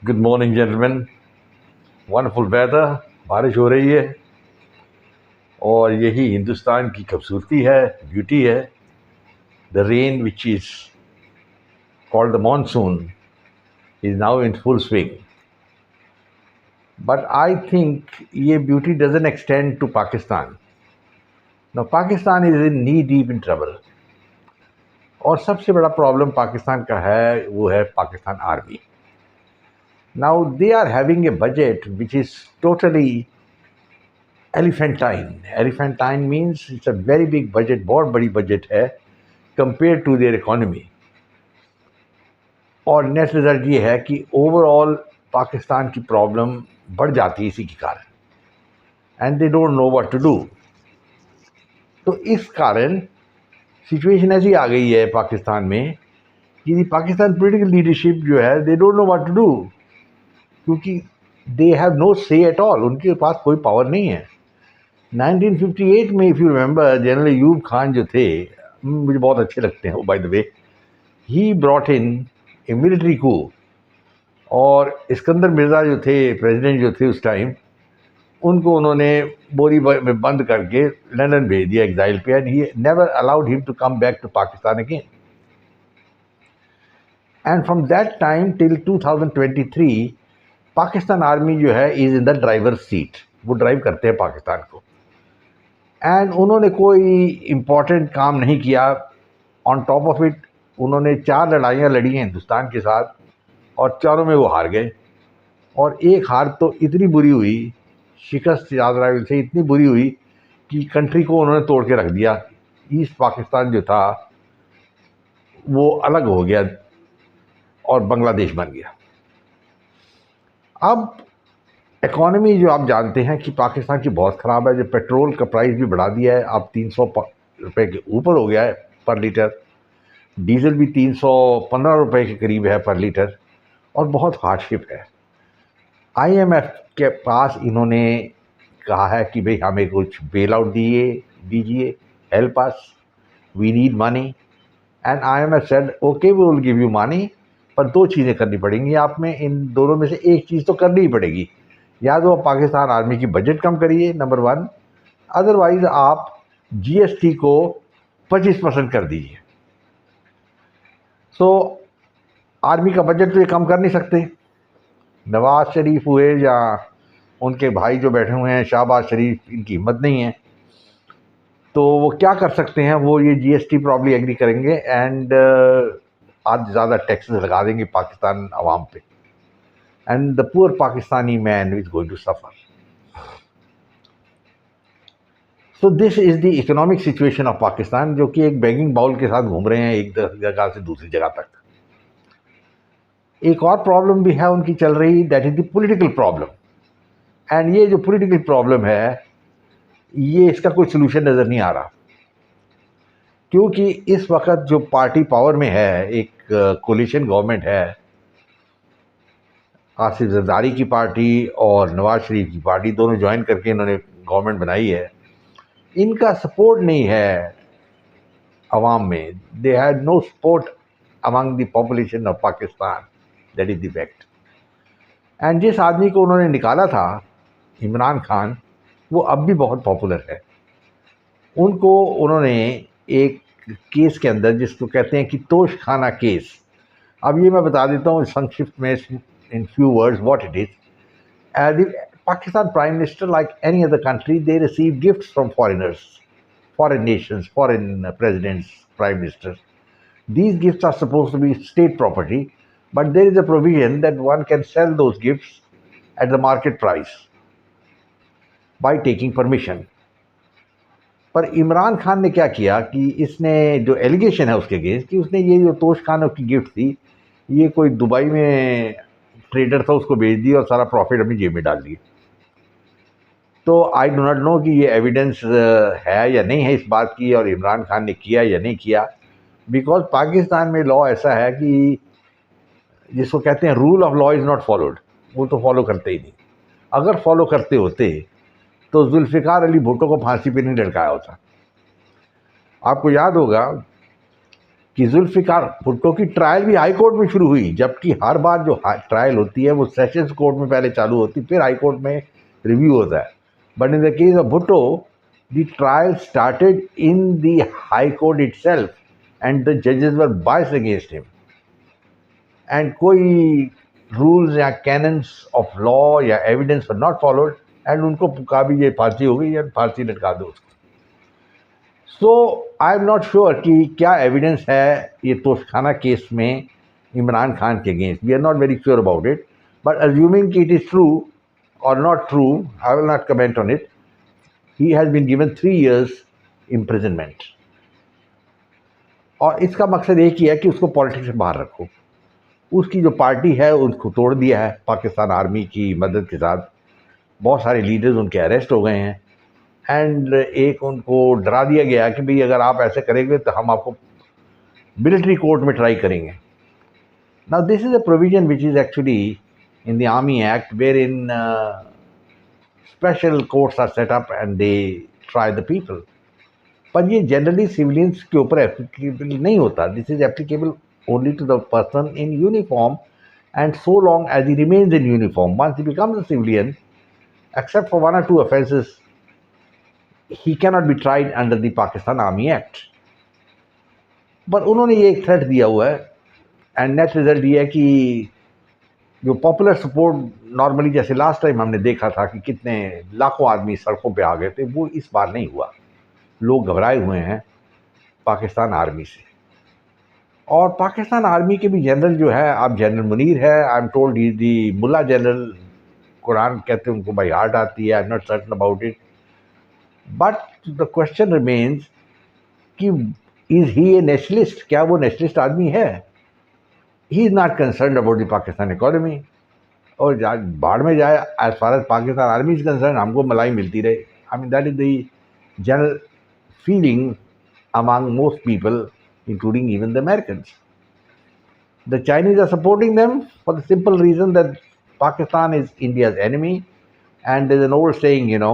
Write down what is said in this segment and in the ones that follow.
Good morning gentleman. Wonderful weather, बारिश हो रही है और यही हिंदुस्तान की खूबसूरती है, ब्यूटी है। The rain which is called the monsoon is now in full swing, but I think ये beauty doesn't extend to Pakistan. Now Pakistan is in knee deep in trouble, और सबसे बड़ा प्रॉब्लम पाकिस्तान का है वो है Pakistan army. Now they are having a budget which is totally elephantine means it's a very big budget, बहुत बड़ी बजट है कंपेयर टू देयर इकोनॉमी। और नेट रिजल्ट ये है कि ओवरऑल पाकिस्तान की प्रॉब्लम बढ़ जाती है इसी के कारण, and they don't know what to do. तो इस कारण सिचुएशन ऐसी आ गई है पाकिस्तान में कि पाकिस्तान पॉलिटिकल लीडरशिप जो है they don't know what to do, क्योंकि they have no say at all, उनके पास कोई पावर नहीं है। 1958 में if you remember general Ayub Khan जो थे, मुझे बहुत अच्छे लगते हैं वो by the way, he brought in a military coup, और इस्कंदर मिर्ज़ा जो थे प्रेसिडेंट जो थे उस टाइम, उनको उन्होंने बोरी में बंद करके लंदन भेज दिया एग्जाइल पे, and he never allowed him to come back to Pakistan again. And from that time till 2023 Pakistan army जो है is in the driver seat, वो ड्राइव करते हैं पाकिस्तान को, एंड उन्होंने कोई इम्पोर्टेंट काम नहीं किया। ऑन टॉप ऑफ इट उन्होंने 4 लड़ाइयाँ लड़ी हैं हिंदुस्तान के साथ, और चारों में वो हार गए। और एक हार तो इतनी बुरी हुई, शिकस्त याद राइवल से इतनी बुरी हुई कि कंट्री को उन्होंने तोड़ के रख दिया। ईस्ट पाकिस्तान जो था वो अलग हो गया और बांग्लादेश बन गया। अब इकॉनमी जो आप जानते हैं कि पाकिस्तान की बहुत ख़राब है। जो पेट्रोल का प्राइस भी बढ़ा दिया है, अब 300 रुपये के ऊपर हो गया है पर लीटर। डीजल भी 315 रुपये के करीब है पर लीटर, और बहुत हार्डशिप है। IMF के पास इन्होंने कहा है कि भाई हमें कुछ बेल आउट दीजिए, help us, we need money. And IMF said okay we will give you money, पर 2 चीज़ें करनी पड़ेंगी आप में, इन दोनों में से एक चीज़ तो करनी ही पड़ेगी। या तो पाकिस्तान आर्मी की बजट कम करिए, नंबर 1, अदरवाइज आप GST को 25% कर दीजिए। सो आर्मी का बजट तो ये कम कर नहीं सकते। नवाज शरीफ हुए या उनके भाई जो बैठे हुए हैं शहबाज शरीफ, इनकी हिम्मत नहीं है, तो वो क्या कर सकते हैं, वो ये GST प्रॉब्ली एग्री करेंगे एंड आज ज़्यादा टैक्सेस लगा देंगे पाकिस्तान आवाम पे, and the poor Pakistani man is going to suffer. So this is the economic situation of Pakistan, जो कि एक बैगिंग बाउल के साथ घूम रहे हैं एक जगह से दूसरी जगह तक। एक और प्रॉब्लम भी है उनकी चल रही, that is the political problem. And ये जो पॉलिटिकल प्रॉब्लम है, ये इसका कोई सोल्यूशन नज़र नहीं आ रहा, क्योंकि इस वक्त जो पार्टी पावर में है, एक कोलिशन गवर्नमेंट है, आसिफ जरदारी की पार्टी और नवाज शरीफ की पार्टी दोनों ज्वाइन करके इन्होंने गवर्नमेंट बनाई है। इनका सपोर्ट नहीं है अवाम में, they had no support among the population of Pakistan, that is the fact. And जिस आदमी को उन्होंने निकाला था, इमरान खान, वो अब भी बहुत पॉपुलर है। उनको उन्होंने एक केस के अंदर, जिसको कहते हैं कि तोश खाना केस, अब ये मैं बता देता हूँ संक्षिप्त में in few words what it is. Pakistan Prime Minister, like any other country, they receive gifts from foreigners, foreign nations, foreign presidents, prime ministers. These gifts are supposed to be state property, but there is a provision that one can sell those gifts at the market price by taking permission. पर इमरान खान ने क्या किया कि इसने जो allegation है उसके against, कि उसने ये जो तोश खान की गिफ्ट थी, ये कोई दुबई में ट्रेडर था, उसको बेच दी और सारा प्रॉफिट अपनी जेब में डाल दिया। तो आई डो नॉट नो कि ये एविडेंस है या नहीं है इस बात की, और इमरान खान ने किया या नहीं किया, बिकॉज पाकिस्तान में लॉ ऐसा है कि जिसको कहते हैं rule of law is not followed, वो तो फॉलो करते ही नहीं। अगर फॉलो करते होते तो जुल्फ़िकार अली भुट्टो को फांसी पे नहीं लटकाया होता। आपको याद होगा कि जुल्फ़िकार भुट्टो की ट्रायल भी हाई कोर्ट में शुरू हुई, जबकि हर बार जो ट्रायल होती है वो सेशंस कोर्ट में पहले चालू होती, फिर हाई कोर्ट में रिव्यू होता है। But in the case of Bhutto, the trial started in the high court itself and the जजेस वर बायस्ड अगेंस्ट हिम, एंड कोई रूल्स या कैनन्स ऑफ लॉ या evidence were not followed, and उनको कहा भी ये फांसी हो गई या फांसी लटका दो उसको। सो आई एम नॉट श्योर कि क्या एविडेंस है ये तोशखाना केस में इमरान खान के against. We are not very sure about it, but assuming कि इट इज़ ट्रू और not true, I will not comment on it. He has been given 3 years imprisonment, और इसका मकसद एक ही है कि उसको पॉलिटिक्स से बाहर रखो। उसकी जो पार्टी है उसको तोड़ दिया है पाकिस्तान आर्मी की मदद के साथ। बहुत सारे लीडर्स उनके अरेस्ट हो गए हैं, एंड एक उनको डरा दिया गया कि भाई अगर आप ऐसे करेंगे तो हम आपको मिलिट्री कोर्ट में ट्राई करेंगे। Now this is a provision which is actually in the army act, where in special courts are set up and they try the people. पर ये जनरली सिविलियंस के ऊपर एप्लीकेबल नहीं होता। This is applicable only to the person in uniform, and so long as he remains in uniform, once he becomes a civilian, except for 1 or 2 offenses, he cannot be tried under the Pakistan Army Act. पर उन्होंने ये एक threat दिया हुआ है, and net result ये है कि जो पॉपुलर सपोर्ट नॉर्मली जैसे लास्ट टाइम हमने देखा था कि कितने लाखों आदमी सड़कों पे आ गए थे, वो इस बार नहीं हुआ। लोग घबराए हुए हैं पाकिस्तान आर्मी से। और पाकिस्तान आर्मी के भी जनरल जो है, अब जनरल मुनीर है, I am told he the मुल्ला जनरल, कुरान कहते हैं उनको बाई हार्ट आती है, I am not certain about it. But the question remains कि इज ही ए नेशनलिस्ट, क्या वो नेशनलिस्ट आदमी है? He is not concern about the Pakistan economy, और बाढ़ में जाए, as far as Pakistan army is concern, हमको मलाई मिलती रहे। I mean that is the general feeling among most people, including even the Americans. The Chinese are supporting them for the simple reason that Pakistan is India's enemy, and there's an old saying, you know,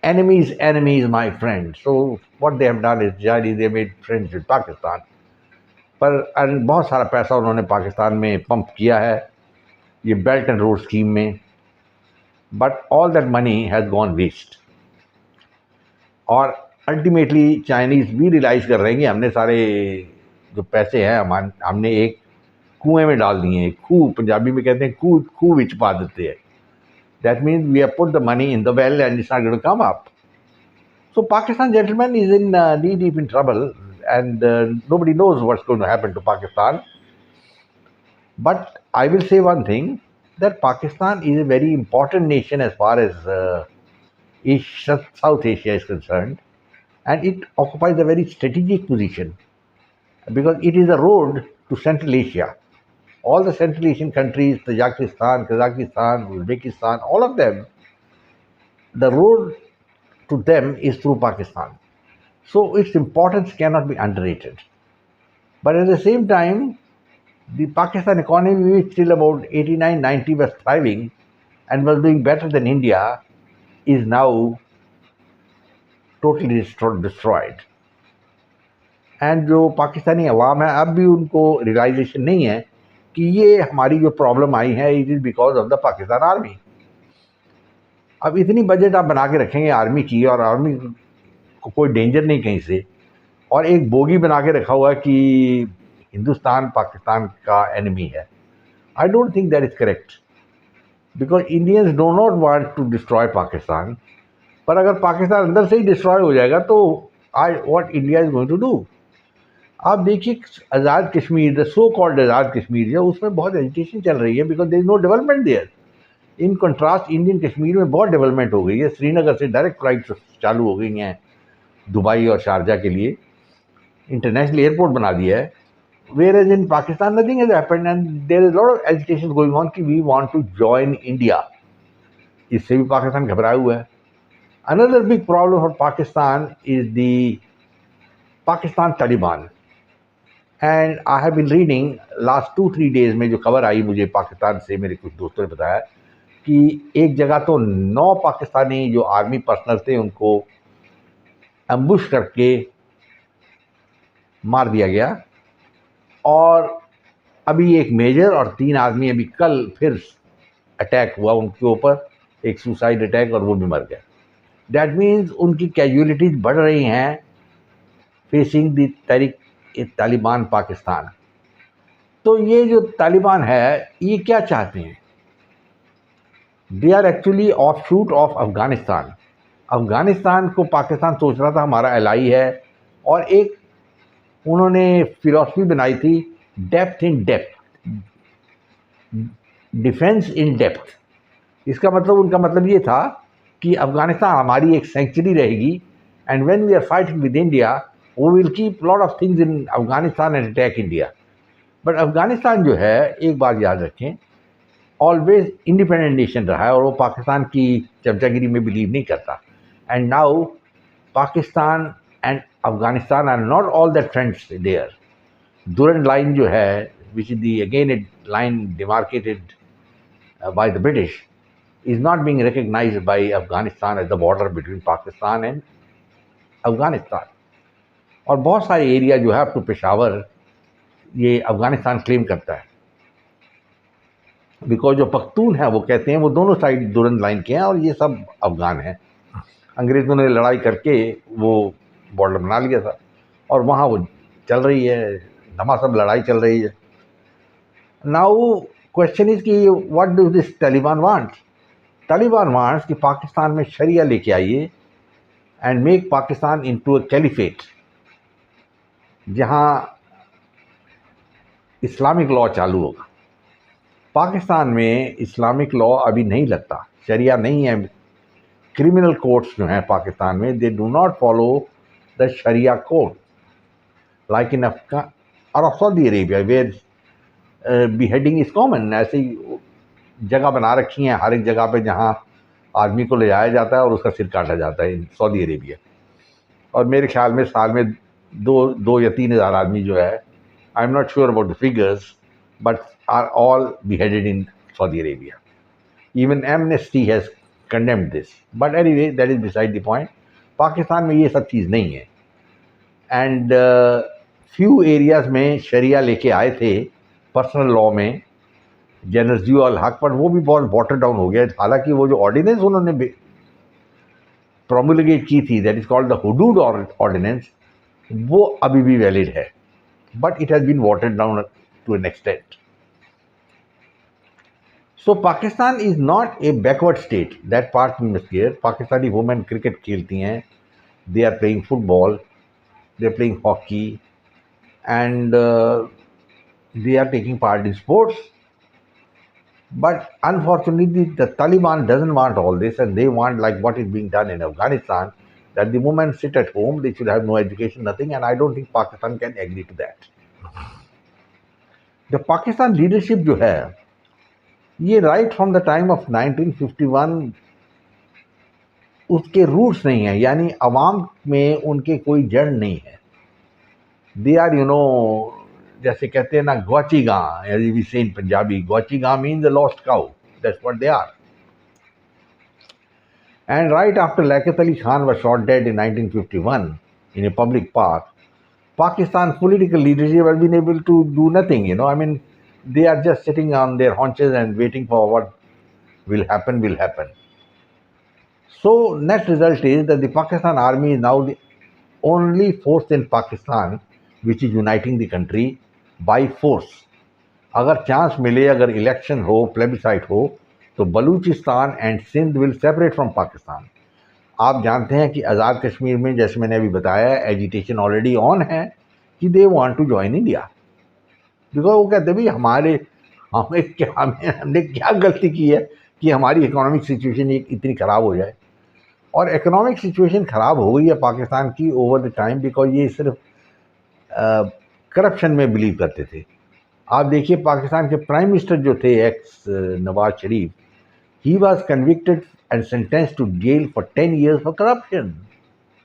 enemy's enemy is my friend. So what they have done is Chinese, they made friends with Pakistan. पर बहुत सारा पैसा उन्होंने पाकिस्तान में pump किया है ये belt and road scheme में, but all that money has gone waste. और अल्टीमेटली चाइनीज़ भी रियलाइज़ कर रहे हैं कि हमने सारे जो पैसे हैं हमने एक कुएं में डाल दिए हैं। खूह पंजाबी में कहते हैं, खूह विच पा देते हैं। That means we have put the money in the well and it's not going to come up. So Pakistan gentleman is in knee deep in trouble, and nobody knows what's going to happen to Pakistan. But I will say one thing, that Pakistan is a very important nation as far as South Asia is concerned, and it occupies a very strategic position because it is a road to Central Asia. All the Central Asian countries, Tajikistan, Kazakhstan, Uzbekistan, all of them, the road to them is through Pakistan. So its importance cannot be underrated. But at the same time, the Pakistan economy, which till about 89-90 was thriving and was doing better than India, is now totally destroyed. And जो पाकिस्तानी अवाम है, अब भी उनको realisation नहीं है कि ये हमारी जो प्रॉब्लम आई है it is because of the Pakistan army. अब इतनी बजट आप बना के रखेंगे आर्मी की, और आर्मी को कोई डेंजर नहीं कहीं से, और एक बोगी बना के रखा हुआ है कि हिंदुस्तान पाकिस्तान का एनिमी है। I don't think that is correct, because Indians do not want to destroy Pakistan. पर अगर पाकिस्तान अंदर से ही डिस्ट्रॉय हो जाएगा तो what India is going to do? आप देखिए Azad Kashmir, the so called Azad Kashmir जो, उसमें बहुत एजिटेशन चल रही है because there is no development there. In contrast Indian Kashmir में बहुत डेवलपमेंट हो गई है। श्रीनगर से डायरेक्ट फ्लाइट चालू हो गई हैं दुबई और शारजा के लिए, इंटरनेशनल एयरपोर्ट बना दिया है। Whereas in Pakistan nothing has happened, and there is lot of agitation going on कि we want to join India. इससे भी पाकिस्तान घबराया हुआ है। Another big problem for Pakistan is the Pakistan Taliban. And I have been reading last 2-3 days में जो खबर आई मुझे पाकिस्तान से, मेरे कुछ दोस्तों ने बताया कि एक जगह तो 9 पाकिस्तानी जो आर्मी पर्सनल थे उनको एम्बुश करके मार दिया गया। और अभी एक मेजर और 3 आदमी अभी कल फिर अटैक हुआ उनके ऊपर, एक सुसाइड अटैक, और वो भी मर गए। दैट मीन्स उनकी कैजुअलिटीज बढ़ रही हैं फेसिंग द तहरीक तालिबान पाकिस्तान। तो ये जो तालिबान है ये क्या चाहते हैं? They are actually offshoot of Afghanistan. Afghanistan को पाकिस्तान सोच रहा था हमारा एलाई है, और एक उन्होंने फिलॉसफी बनाई थी, depth in depth, defence in depth. इसका मतलब, उनका मतलब ये था कि अफगानिस्तान हमारी एक सेंचुरी रहेगी, and when we are fighting with India वो will keep lot of things in Afghanistan and attack India. But Afghanistan जो है, एक बात याद रखें, ऑलवेज इंडिपेंडेंट नेशन रहा है और वो पाकिस्तान की चमचागिरी में बिलीव नहीं करता। And now Pakistan and Afghanistan are not all that friends there. Durand line जो है, which is the again a line demarcated by the British, is not being recognized by Afghanistan as the border between Pakistan and Afghanistan. और बहुत सारे area जो है up to Peshawar ये Afghanistan claim करता है, बिकॉज जो पख्तून है वो कहते हैं वो दोनों साइड दुरंत लाइन के हैं और ये सब अफगान हैं। अंग्रेज़ों ने लड़ाई करके वो बॉर्डर बना लिया था और वहाँ वो चल रही है, धमासम लड़ाई चल रही है। नाउ क्वेश्चन इज कि what do this Taliban want? Taliban wants कि पाकिस्तान में शरिया लेके आइए and make Pakistan into a caliphate, जहां इस्लामिक लॉ चालू होगा। पाकिस्तान में इस्लामिक लॉ अभी नहीं लगता, शरिया नहीं है। क्रिमिनल कोर्ट्स जो हैं पाकिस्तान में, they do not follow the शरिया code like in Arab Saudi Arabia where beheading is common। ऐसी जगह बना रखी हैं हर एक जगह पे जहाँ आदमी को ले जाया जाता है और उसका सिर काटा जाता है, सऊदी अरेबिया। और मेरे ख्याल में साल में 2 या 3 हज़ार आदमी जो है, I am not sure about the figures, but are all beheaded in Saudi Arabia. Even Amnesty has condemned this. But anyway, that is beside the point. Pakistan में ये सब चीज़ नहीं है। एंड फ्यू एरियाज़ में शरिया लेके आए थे पर्सनल लॉ में, जनरल जियाउल हक, पर वो भी बहुत वाटर डाउन हो गया। हालांकि वो जो ऑर्डिनेंस उन्होंने प्रोमुलगेट की थी, that is called the Hudood ordinance, वो अभी भी वैलिड है, but it has been watered down to an extent. So Pakistan is not a backward state, that part we must clear. Pakistani women cricket खेलती हैं, they are playing football, they are playing hockey, and they are taking part in sports. But unfortunately the Taliban doesn't want all this, and they want like what is being done in Afghanistan, that the women sit at home, they should have no education, nothing, and I don't think Pakistan can agree to that. The Pakistan leadership जो है ये right from the time of 1951 उसके roots नहीं है, यानी अवाम में उनके कोई जड़ नहीं है। They are जैसे कहते हैं ना ग्वाची गां, as we say in Punjabi, ग्वाची गां means a lost cow. That's what they are. And right after Liaquat Ali Khan was shot dead in 1951 in a public park, Pakistan's political leadership has been able to do nothing. I mean, they are just sitting on their haunches and waiting for what will happen, will happen. So net result is that the Pakistan army is now the only force in Pakistan which is uniting the country by force. अगर chance मिले, अगर election हो, plebiscite हो, तो Balochistan and Sindh will separate from Pakistan. आप जानते हैं कि आज़ाद कश्मीर में, जैसे मैंने अभी बताया, एजिटेशन ऑलरेडी ऑन है कि they want to join India, because वो कहते भाई हमने क्या गलती की है कि हमारी इकोनॉमिक सिचुएशन इतनी ख़राब हो जाए। और इकोनॉमिक सिचुएशन ख़राब हो गई है पाकिस्तान की ओवर द टाइम, बिकॉज ये सिर्फ करप्शन में बिलीव करते थे। आप देखिए पाकिस्तान के प्राइम मिनिस्टर जो थे ex Nawaz Sharif, he was convicted and sentenced to jail for 10 years for corruption,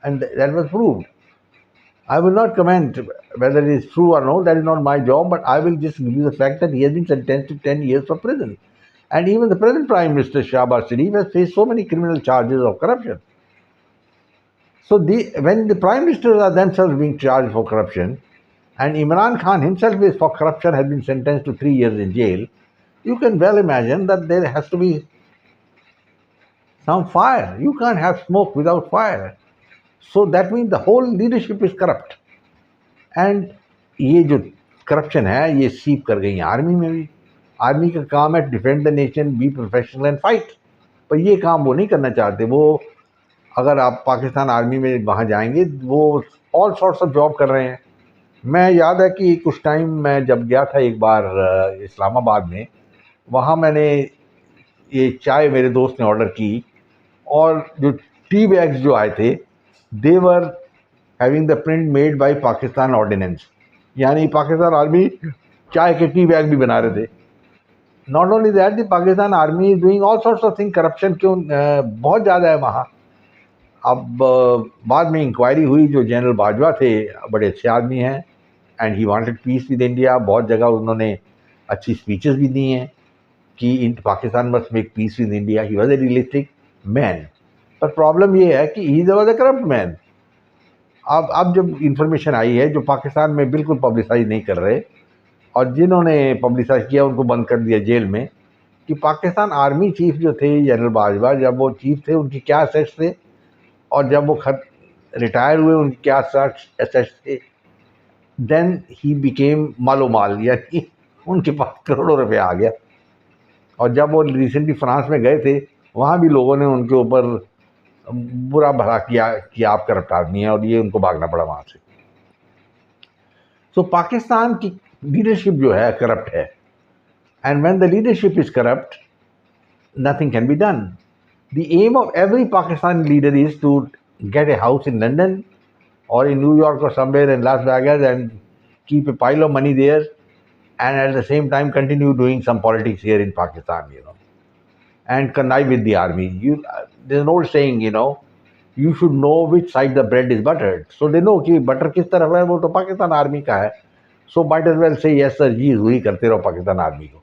and that was proved. I will not comment whether it is true or no, that is not my job, but I will just give you the fact that he has been sentenced to 10 years for prison. And even the present Prime Minister Shahbaz Sharif has faced so many criminal charges of corruption. So when the Prime Ministers are themselves being charged for corruption, and Imran Khan himself is for corruption has been sentenced to 3 years in jail, you can well imagine that there has to be some fire. You can't have smoke without fire. So that means the whole leadership is corrupt. And ये जो corruption है ये सीप कर गई army में भी. Army का काम है defend the nation, be professional and fight. पर ये काम वो नहीं करना चाहते. वो अगर आप पाकिस्तान आर्मी में वहाँ जाएंगे वो ऑल सॉर्ट्स ऑफ जॉब कर रहे हैं. मैं याद है कि कुछ टाइम मैं जब गया था एक बार इस्लामाबाद में, वहाँ मैंने ये चाय मेरे दोस्त ने ऑर्डर की और जो टी बैग्स जो आए थे they were having the print made by Pakistan ordinance, यानी पाकिस्तान आर्मी चाय के टी बैग भी बना रहे थे. Not only that, the Pakistan army is doing all sorts of thing. Corruption क्यों बहुत ज़्यादा है वहाँ. अब बाद में इंक्वायरी हुई. जो जनरल बाजवा थे बड़े अच्छे आदमी हैं and he wanted peace with India. बहुत जगह उन्होंने अच्छी स्पीचेस भी दी हैं कि in Pakistan must make peace with India. He was a realistic man. पर प्रॉब्लम ये है कि he was a corrupt man. अब जब इंफॉर्मेशन आई है जो पाकिस्तान में बिल्कुल पब्लिसाइज नहीं कर रहे और जिन्होंने पब्लिसाइज किया उनको बंद कर दिया जेल में, कि पाकिस्तान आर्मी चीफ जो थे जनरल बाजवा, जब वो चीफ थे उनके क्या असेट्स थे और जब वो रिटायर हुए उनके क्या असेट्स थे. देन ही बिकेम मालो माल, यानी उनके पास करोड़ों रुपये आ गया. और जब वो रिसेंटली फ्रांस में गए थे वहाँ भी लोगों ने उनके ऊपर बुरा भला किया कि आप करप्ट आदमी है और ये उनको भागना पड़ा वहाँ से. सो पाकिस्तान की लीडरशिप जो है करप्ट है and when the leadership is corrupt nothing can be done. The aim of every Pakistani leader is to get a house in London or in New York or somewhere in Las Vegas and keep a pile of money there and at the same time continue doing some politics here in Pakistan, and connive with the army. There's an old saying, you should know which side the bread is buttered. So they know कि butter किस तरफ है, वो तो Pakistan army का है. So might as well say yes sir, जी हुई करते रहो पाकिस्तान आर्मी को.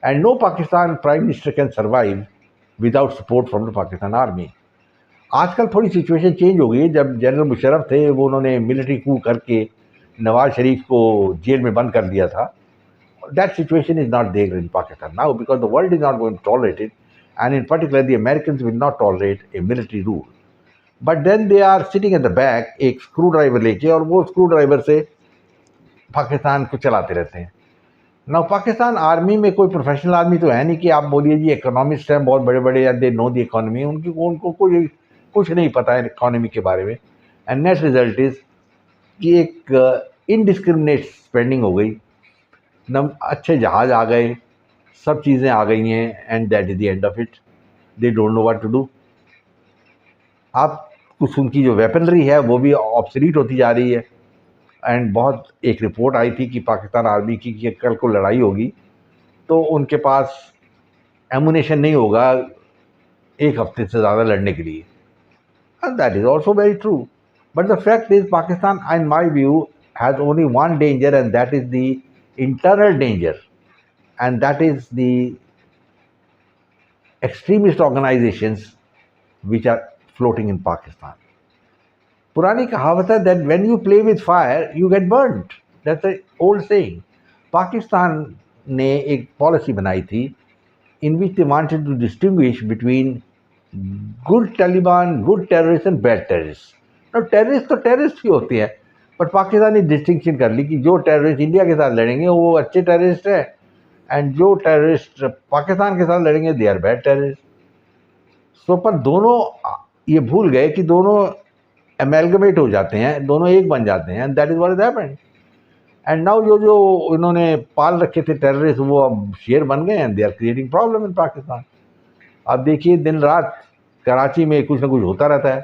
And no Pakistan Prime Minister can survive without support from the Pakistan army. आजकल थोड़ी सिचुएशन चेंज हो गई है. जब जनरल मुशर्रफ थे वो उन्होंने मिलिट्री कू करके नवाज शरीफ को जेल में बंद कर दिया था. That situation is not there in Pakistan now because the world is not going to tolerate it and in particular the Americans will not tolerate a military rule. But then they are sitting at the back एक screwdriver लेके और वो screw driver से पाकिस्तान को चलाते रहते हैं. Now Pakistan army में कोई प्रोफेशनल आदमी तो है नहीं कि आप बोलिए जी इकोनॉमिस्ट हैं बहुत बड़े बड़े या दे नो द इकोनॉमी. उनको कोई कुछ नहीं पता है इकोनॉमी के बारे में. एंड नेट रिजल्ट इज कि एक इनडिस्क्रिमिनेट स्पेंडिंग हो गई. अच्छे जहाज आ गए, सब चीज़ें आ गई हैं and that is the end of it. They don't know what to do. आप कुछ उनकी जो वेपनरी है वो भी ऑब्सोलीट होती जा रही है. एंड बहुत एक रिपोर्ट आई थी कि पाकिस्तान आर्मी की कि कल को लड़ाई होगी तो उनके पास एमुनेशन नहीं होगा एक हफ्ते से ज़्यादा लड़ने के लिए. And that is also very true. But the fact is, Pakistan, in my view, has only one danger, and that is the internal danger, and that is the extremist organizations which are floating in Pakistan. पुरानी कहावत है that when you play with fire, you get burnt. That's an old saying. Pakistan ने एक policy बनाई थी in which they wanted to distinguish between good Taliban, good terrorist and bad terrorist. और terrorist तो terrorist ही होती है, बट पाकिस्तान ने डिस्टिंक्शन कर ली कि जो टेररिस्ट इंडिया के साथ लड़ेंगे वो अच्छे टेररिस्ट है एंड जो टेररिस्ट पाकिस्तान के साथ लड़ेंगे दे आर बैड टेररिस्ट. सो पर दोनों ये भूल गए कि दोनों एमेलगमेट हो जाते हैं, दोनों एक बन जाते हैं. And that is what is happened. And now जो इन्होंने पाल रखे थे टेररिस्ट वो अब शेर बन गए and they are creating problem in Pakistan. अब देखिए दिन रात कराची में कुछ ना कुछ होता रहता है.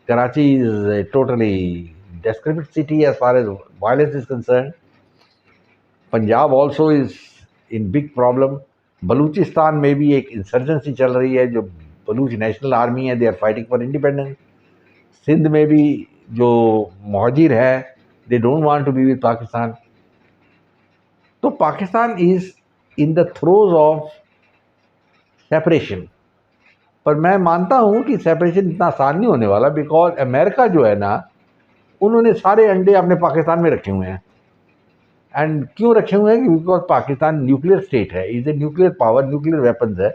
Karachi is a totally desperate city as far as violence is concern. Punjab also is in big problem. Balochistan में भी एक इंसर्जेंसी चल रही है. जो बलूच नेशनल आर्मी है they are fighting for independence. Sindh में भी जो मुहाजिर है they don't want to be with Pakistan. तो Pakistan is in the throes of separation. पर मैं मानता हूँ कि सेपरेशन इतना आसान नहीं होने वाला बिकॉज अमेरिका जो है ना उन्होंने सारे अंडे अपने पाकिस्तान में रखे हुए हैं. एंड क्यों रखे हुए हैं? बिकॉज पाकिस्तान न्यूक्लियर स्टेट है, is a nuclear power, nuclear weapons है,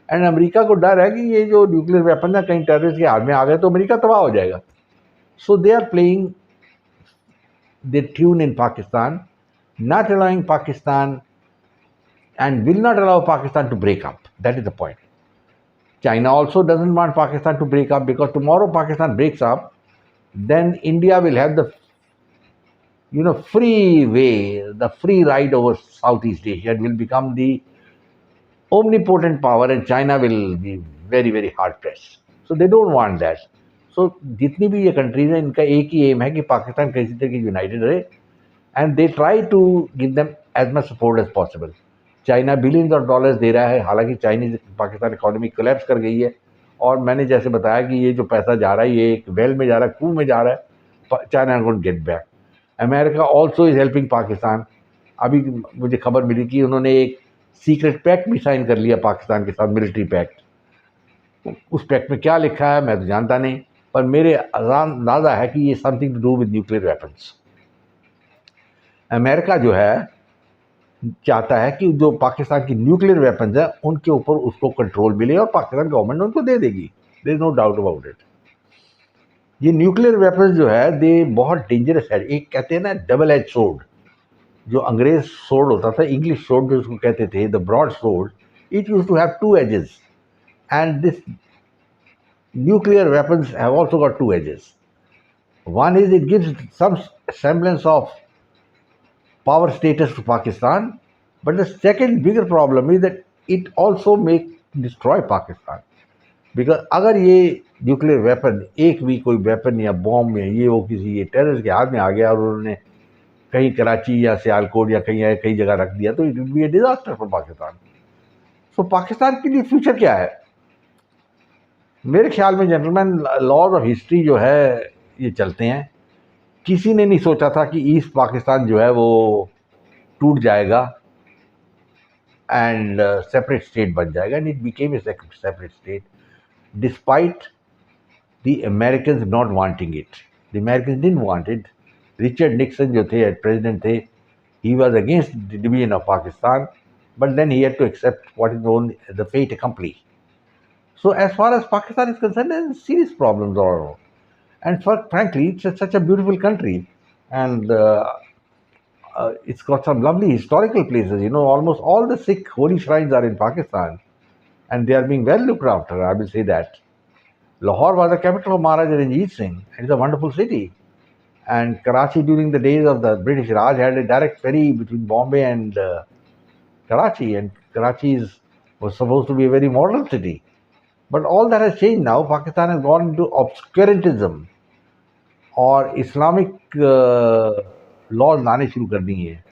एंड अमेरिका को डर है कि ये जो न्यूक्लियर वेपन है कहीं टेररिस्ट के हाथ में आ गए तो अमेरिका तबाह हो जाएगा. So they are playing the tune in Pakistan, not allowing Pakistan and will not allow Pakistan to break up. That is the point. China also doesn't want Pakistan to break up, because tomorrow Pakistan breaks up, then India will have the free way, the free ride over Southeast Asia. It will become the omnipotent power, and China will be very, very hard pressed. So they don't want that. So जितनी भी ये countries हैं, इनका एक ही M है कि पाकिस्तान किसी तरह की यूनाइटेड रहे, and they try to give them as much support as possible. China billions of dollars दे रहा है, हालांकि चाइनीज पाकिस्तान इकोनॉमी कोलैप्स कर गई है, और मैंने जैसे बताया कि ये जो पैसा जा रहा है ये एक वेल में जा रहा है, खूह में जा रहा है. China going get back. America also is helping Pakistan. अभी मुझे खबर मिली कि उन्होंने एक सीक्रेट पैक्ट भी साइन कर लिया पाकिस्तान के साथ, मिलिट्री पैक्ट. उस पैक्ट में क्या लिखा है मैं तो जानता नहीं, पर मेरे अंदाजा है कि ये something to do with nuclear weapons. America जो है चाहता है कि जो पाकिस्तान की न्यूक्लियर वेपन्स है उनके ऊपर उसको कंट्रोल मिले, और पाकिस्तान गवर्नमेंट उनको दे देगी. There is no doubt about it. ये न्यूक्लियर वेपन्स जो है दे बहुत डेंजरस है. एक कहते हैं ना डबल एज सोर्ड, जो अंग्रेज सोर्ड होता था, इंग्लिश सोर्ड जो उसको कहते थे, the broadsword, it used to have two edges, and this nuclear weapons have also got two edges. One is it gives some semblance of power status to Pakistan, but the second bigger problem is that it also make destroy Pakistan. Because अगर ये nuclear weapon, एक भी कोई weapon या bomb या ये वो किसी ये टेररिस्ट के हाथ में आ गया और उन्होंने कहीं कराची या सियालकोट या कहीं जगह रख दिया, तो it will be a disaster for Pakistan. So Pakistan के लिए फ्यूचर क्या है? मेरे ख्याल में जेंटलमैन, लॉज ऑफ हिस्ट्री जो है ये चलते हैं. किसी ने नहीं सोचा था कि ईस्ट पाकिस्तान जो है वो टूट जाएगा एंड सेपरेट स्टेट बन जाएगा, and it became a separate state despite the Americans not wanting it. The Americans didn't want it. Richard Nixon जो थे प्रेसिडेंट थे, he was against the division of Pakistan, but then he had to accept what is known the fait accompli. So as far as Pakistan is concerned, there's serious problems all. And frankly, it's such a beautiful country, and it's got some lovely historical places. Almost all the Sikh holy shrines are in Pakistan, and they are being well looked after, I will say that. Lahore was the capital of Maharaja Ranjit Singh. It's a wonderful city. And Karachi, during the days of the British Raj, had a direct ferry between Bombay and Karachi, and Karachi was supposed to be a very modern city. But all that has changed now. Pakistan has gone into obscurantism, और Islamic laws लाने शुरू कर दिए हैं,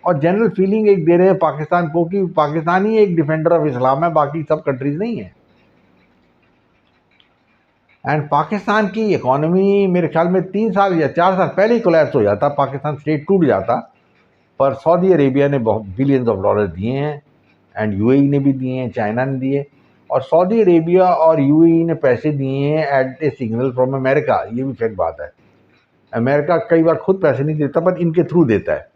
और general feeling एक दे रहे हैं पाकिस्तान को कि पाकिस्तान ही एक डिफेंडर ऑफ इस्लाम है, बाकी सब कंट्रीज नहीं है. एंड पाकिस्तान की इकोनॉमी मेरे ख्याल में 3 साल या 4 साल पहले ही कोलैप्स हो जाता, पाकिस्तान स्टेट टूट जाता. पर सऊदी अरेबिया ने बहुत बिलियंस ऑफ डॉलर दिए हैं, एंड यूएई ने भी दिए हैं, चाइना ने दिए, और सऊदी अरेबिया और यूएई ने पैसे दिए हैं at a signal from America. ये भी फैक्ट बात है. अमेरिका कई बार खुद पैसे नहीं देता, पर इनके थ्रू देता है.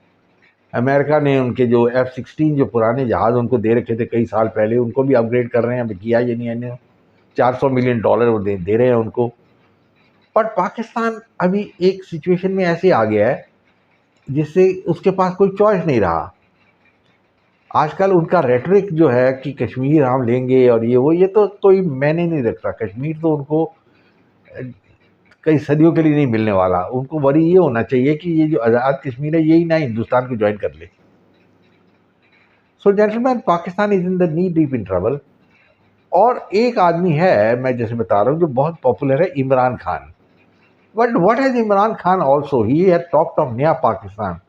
अमेरिका ने उनके जो F-16 जो पुराने जहाज़ उनको दे रखे थे कई साल पहले, उनको भी अपग्रेड कर रहे हैं. अभी किया ये नहीं है, $400 मिलियन वो दे रहे हैं उनको. बट पाकिस्तान अभी एक सिचुएशन में ऐसे आ गया है जिससे उसके पास कोई चॉइस नहीं रहा. आजकल उनका रेटरिक जो है कि कश्मीर हम लेंगे और ये तो कोई मैंने नहीं रखता. कश्मीर तो उनको कई सदियों के लिए नहीं मिलने वाला. उनको वरी ये होना चाहिए कि ये जो आज़ाद कश्मीर है यही ना हिंदुस्तान को ज्वाइन कर ले. So gentleman, Pakistan is in the knee deep in trouble. और एक आदमी है, मैं जैसे बता रहा हूँ, जो बहुत पॉपुलर है, Imran Khan. But what has Imran Khan also, he had talked of नया पाकिस्तान,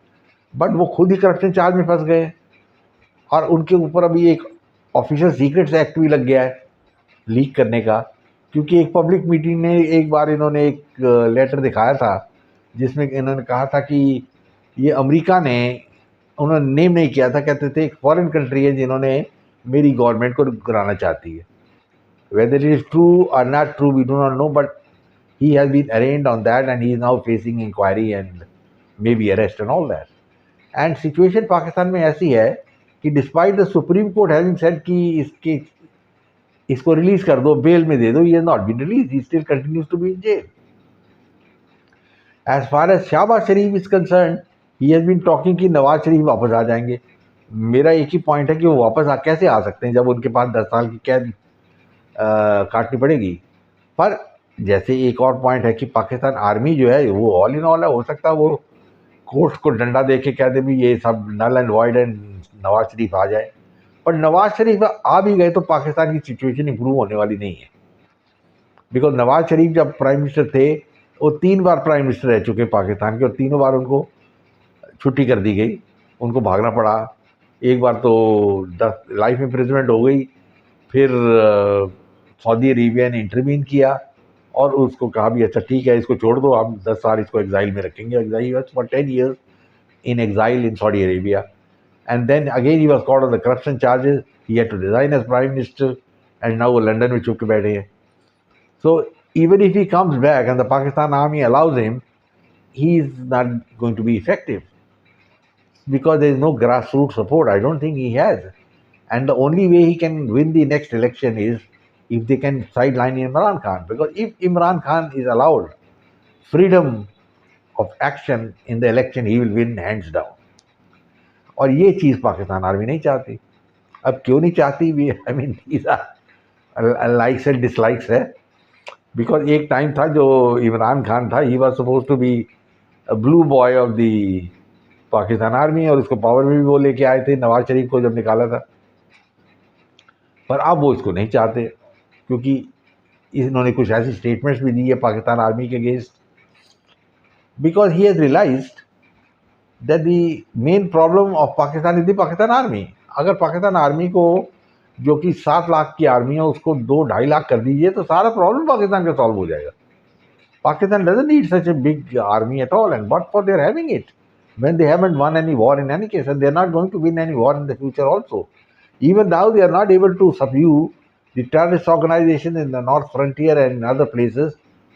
बट वो खुद ही करप्शन चार्ज में फंस गए, और उनके ऊपर अभी एक ऑफिशियल सीक्रेट्स एक्ट भी लग गया है लीक करने का. क्योंकि एक पब्लिक मीटिंग में एक बार इन्होंने एक लेटर दिखाया था जिसमें इन्होंने कहा था कि ये अमेरिका ने, उन्होंने नेम नहीं किया था, कहते थे एक फॉरेन कंट्री है जिन्होंने मेरी गवर्नमेंट को कराना चाहती है. वेदर इट इज़ ट्रू और not true we do not know, but he has been arraigned on that, and he is now facing inquiry and may be arrest and all that. And situation Pakistan में ऐसी है कि despite the Supreme Court having said कि इसको release कर दो, bell में दे दो, ये not been release, he still continues to be in jail. As far as Shahbaz Sharif is concern, he has been talking कि नवाज शरीफ वापस आ जाएंगे. मेरा एक ही पॉइंट है कि वो वापस कैसे आ सकते हैं जब उनके पास 10 साल की कैद काटनी पड़ेगी. पर जैसे एक और पॉइंट है कि पाकिस्तान आर्मी जो है वो ऑल इन ऑल है, हो सकता है वो कोर्ट को डंडा दे के कह दे भी ये सब null and void and Nawaz Sharif आ जाए. पर नवाज शरीफ आ भी गए तो पाकिस्तान की सिचुएशन इंप्रूव होने वाली नहीं है. बिकॉज नवाज शरीफ जब प्राइम मिनिस्टर थे वो 3 बार प्राइम मिनिस्टर रह चुके पाकिस्तान के, और तीनों बार उनको छुट्टी कर दी गई, उनको भागना पड़ा. एक बार तो 10 लाइफ इम्प्रिजमेंट हो गई, फिर सऊदी अरेबिया ने इंटरवीन किया और उसको कहा भी अच्छा ठीक है इसको छोड़ दो, हम 10 साल इसको एग्जाइल में रखेंगे. Exile for 10 years in exile in Saudi Arabia, and then again he was caught on the corruption charges. He had to resign as prime minister, and now वो लंदन में छुप के बैठे हैं. So even if he comes back and the Pakistan army allows him, he is not going to be effective because there is no grassroots support. I don't think he has, and the only way he can win the next election is if they can sideline Imran Khan, because if Imran Khan is allowed freedom of action in the election, he will win hands down. और ये चीज़ Pakistan army नहीं चाहती. अब क्यों नहीं चाहती भी, I mean likes and dislikes है. बिकॉज एक टाइम था जो इमरान खान था, he was suppose to be blue boy of the Pakistan army, और उसको पावर में भी वो लेके आए थे नवाज शरीफ को जब निकाला था. पर अब वो इसको नहीं चाहते क्योंकि इन्होंने कुछ ऐसी स्टेटमेंट्स भी दी है पाकिस्तान आर्मी के against, because he has realised that the main problem of Pakistan is the Pakistan army. अगर पाकिस्तान आर्मी को, जो कि 7 लाख की आर्मी है, उसको 2-2.5 लाख कर दीजिए तो सारा प्रॉब्लम पाकिस्तान का सॉल्व हो जाएगा. Pakistan doesn't need such a big army at all, and but for their having it when they haven't won any war in any case, and they're not going to win any war in the future also. Even now they are not able to subdue the terrorist organization in the north frontier and in other places,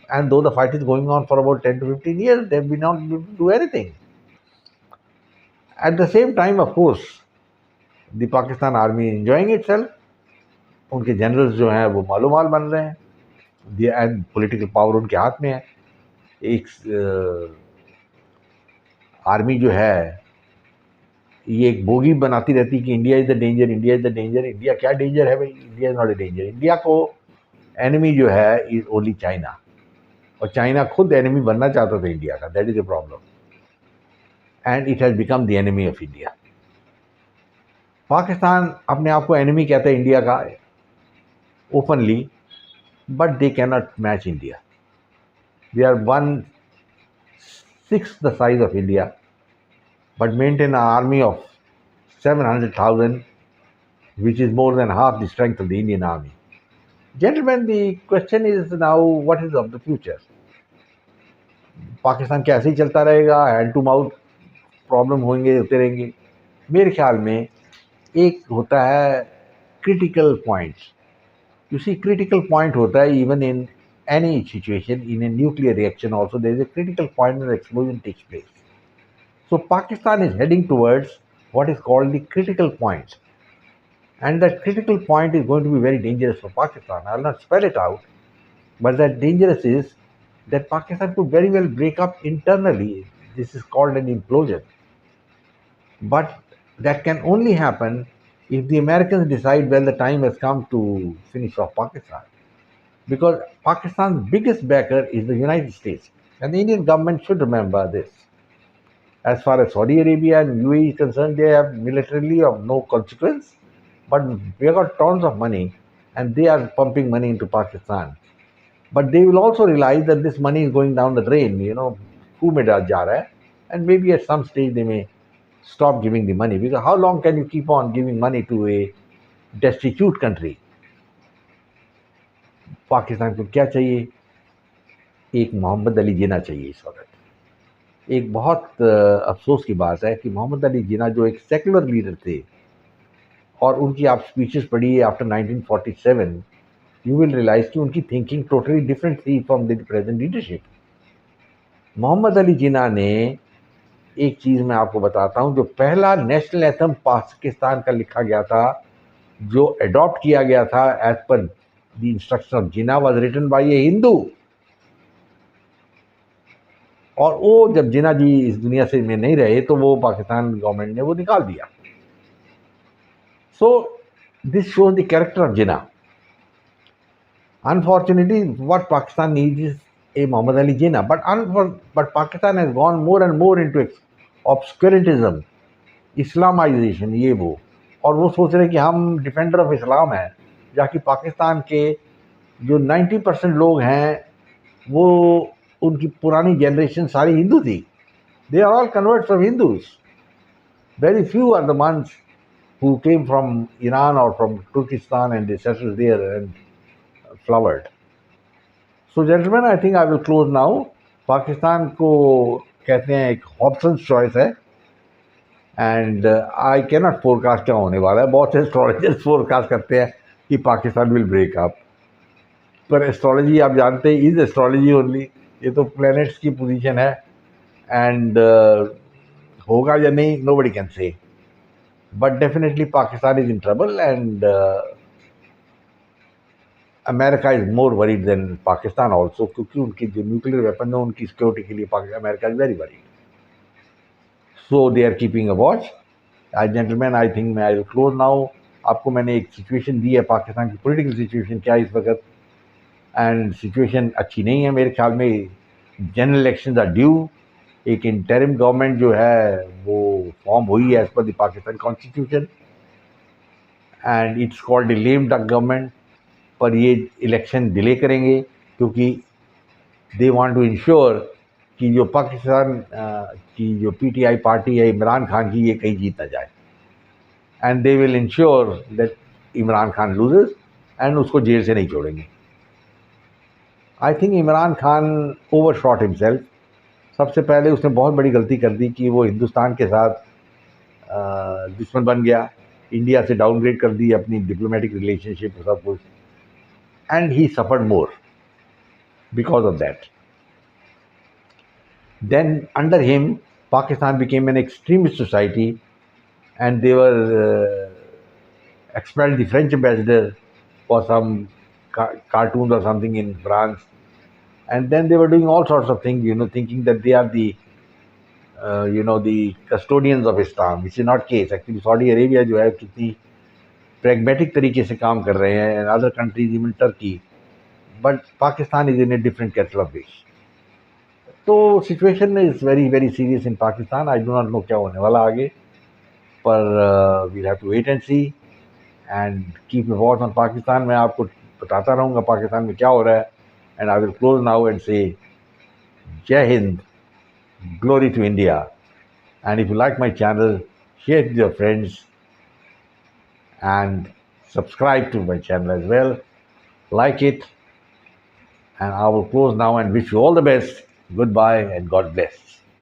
and though the fight is going on for about 10 to 15 years, they've been not able to do anything. At the same time, of course, the Pakistan army is enjoying itself. उनके generals जो हैं वो मालो माल बन रहे हैं, and political power उनके हाथ में है. एक आर्मी जो है ये एक बोगी बनाती रहती है कि India is the danger, India is the danger. India क्या डेंजर है भाई? India is not a danger. India को एनिमी जो है इज ओनली चाइना, और चाइना खुद एनिमी बनना चाहता था इंडिया का. That is a problem, and it has become the enemy of India. Pakistan अपने आप को एनिमी कहता है इंडिया का openly, but they cannot match India. They are 1/6 the size of India, but maintain an army of 700,000, which is more than half the strength of the Indian army. Gentlemen, the question is now, what is of the future? Pakistan कैसे ही चलता रहेगा? Hand to mouth problem होंगे, होते रहेंगे. मेरे ख्याल में एक होता है critical points. You see, critical point होता है even in any situation, in a nuclear reaction also there is a critical point when explosion takes place. So Pakistan is heading towards what is called the critical points, and that critical point is going to be very dangerous for Pakistan. I will not spell it out, but that dangerous is that Pakistan could very well break up internally. This is called an implosion. But that can only happen if the Americans decide, well, the time has come to finish off Pakistan. Because Pakistan's biggest backer is the United States. And the Indian government should remember this. As far as Saudi Arabia and UAE is concerned, they have militarily of no consequence. But we have got tons of money, and they are pumping money into Pakistan. But they will also realize that this money is going down the drain, who mein ja raha hai, and maybe at some stage they may stop giving the money, because how long can you keep on giving money to a destitute country? Pakistan को क्या चाहिए? एक मोहम्मद अली जिन्ना चाहिए इस वक्त. एक बहुत अफसोस की बात है कि मोहम्मद अली जिन्ना जो एक सेकुलर लीडर थे, और उनकी आप स्पीचेस पढ़िए आफ्टर 1947, you will realize कि उनकी थिंकिंग टोटली डिफरेंट थी from the present leadership. Mohammad Ali Jinnah ने एक चीज़ मैं आपको बताता हूँ, जो पहला नेशनल एंथम पाकिस्तान का लिखा गया था, जो अडॉप्ट किया गया था as per the instruction of Jinnah, was written by a Hindu. और वो जब जिन्ना जी इस दुनिया से में नहीं रहे तो वो पाकिस्तान गवर्नमेंट ने वो निकाल दिया। So this shows the character of Jinnah. Unfortunately, what Pakistan needs is a Muhammad Ali Jinnah. But Pakistan has gone more and more into obscurantism, Islamization, ये वो। और वो सोच रहे हैं कि हम डिफेंडर ऑफ इस्लाम हैं, जबकि पाकिस्तान के जो 90% लोग हैं वो उनकी पुरानी जनरेशन सारी हिंदू थी। They are all converts of Hindus. Very few are the ones who came from Iran or from Turkestan and they settled there and flowered. So gentleman, I think I will close now. Pakistan को कहते हैं एक Hobson's choice है, and I can not forecast क्या होने वाला है। बहुत से एस्ट्रोलॉजर्स फोरकास्ट करते हैं कि पाकिस्तान विल ब्रेक अप, पर एस्ट्रोलॉजी आप जानते हैं इज एस्ट्रोलॉजी ओनली। ये तो प्लैनेट्स की पोजीशन है, एंड होगा या नहीं nobody can say, but definitely Pakistan is in trouble and America is more worried than Pakistan also, क्योंकि उनकी जो न्यूक्लियर वेपन है उनकी सिक्योरिटी के लिए America is very worried. So they are keeping a watch. Gentleman, I think मैं I will close now. आपको मैंने एक सिचुएशन दी है, पाकिस्तान की पॉलिटिकल सिचुएशन क्या है इस वक्त, एंड सिचुएशन अच्छी नहीं है मेरे ख्याल में। General elections are due. एक इंटरिम गवर्नमेंट जो है वो फॉर्म हुई है as per the Pakistan constitution, and it's called the lame duck government. पर ये इलेक्शन डिले करेंगे क्योंकि दे वांट टू इंश्योर कि जो पाकिस्तान की जो पीटीआई पार्टी है इमरान खान की, ये कहीं जीत ना जाए, and they will ensure that Imran Khan loses, and उसको जेल से नहीं छोड़ेंगे। I think Imran Khan over shot himself. सबसे पहले उसने बहुत बड़ी गलती कर दी कि वो हिंदुस्तान के साथ दुश्मन बन गया, इंडिया से डाउनग्रेड कर दी अपनी डिप्लोमेटिक रिलेशनशिप सब कुछ, and he suffered more because of that. Then under him, Pakistan became an extremist society, and they were expelled the French ambassador for some cartoons or something in France, and then they were doing all sorts of things, thinking that they are the the custodians of Islam, which is not case. Actually, Saudi Arabia जो है कितनी pragmatic तरीके से काम कर रहे हैं, and other countries, even Turkey, but Pakistan is in a different kettle of fish. तो situation is very very serious in Pakistan. I do not know क्या होने वाला आगे, पर we'll have to wait and see and keep a watch on Pakistan. मैं आपको बताता रहूँगा पाकिस्तान में क्या हो रहा है, and I will close now and say जय हिंद, glory to India, and if you like my channel, share with your friends and subscribe to my channel as well. Like it, and I will close now and wish you all the best. Goodbye and God bless.